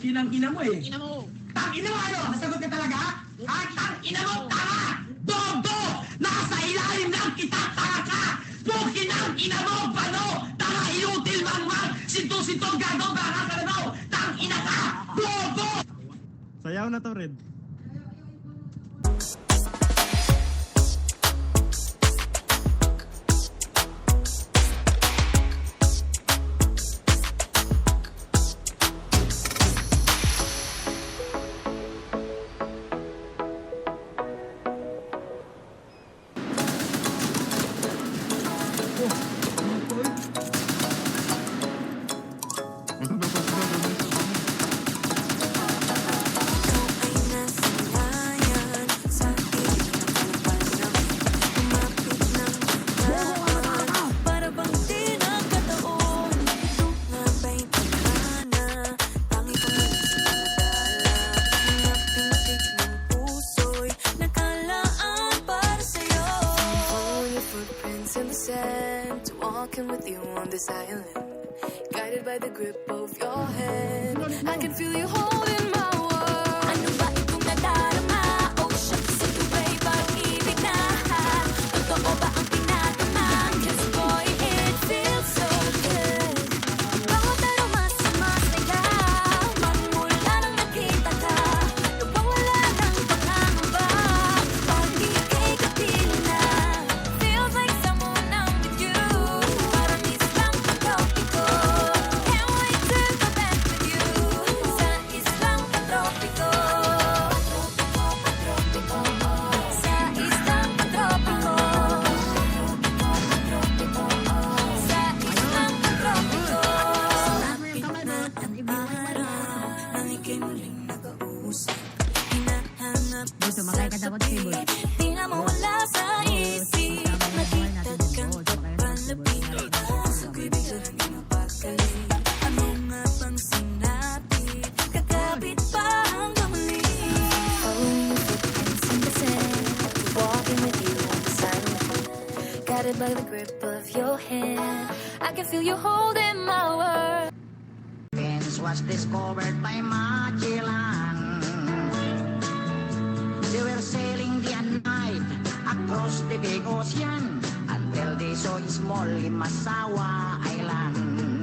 kinang ina mo eh. Ina mo. Tang ina mo ano? Nasagot ka talaga? Ay, tang ina mo, tanga! Bobo! Nasa ilalim lang kita, tanga ka! Pukin ang ina mo, bano! Tanga, inutil mangmang! Sinto-sinto, gago, baka ka na daw! Tang ina ka! Bobo! Sayaw na to, Red. Walking with you on this island, guided by the grip of your hand. I can feel you holding my world. Ano ba itong nadarama? Oh, shucks, ito ba'y pag-ibig na? Totoo ba ang pinatama? 'Cause boy, it feels so good. Bawat aroma sumasayaw, magmula nang nakita ka. Nawawala ng pangangamba, pag ika'y kapiling na. Feels like someone I'm with you. Parang islang pantropiko. Can't wait to go back with you. Sa islang pantropiko. Sa islang pantropiko. Sa islang pantropiko. Lapit na ang araw nang ika'y muling nag-uusap. Hinahanap ko Dito, makay ka dapat table. di na mawala sa isip. Nakitag kang papalapit. Puso ko'y biglang ginapagaling. Ano nga bang sinapit? Kakapit pa hanggang muli. Following your footprints in the sand, walking with you on the silent, guided by the grip of your hand. I can feel you holding my world. Venus was discovered by Magellan. They were sailing day and night across the big ocean until they saw a small Limasawa Island.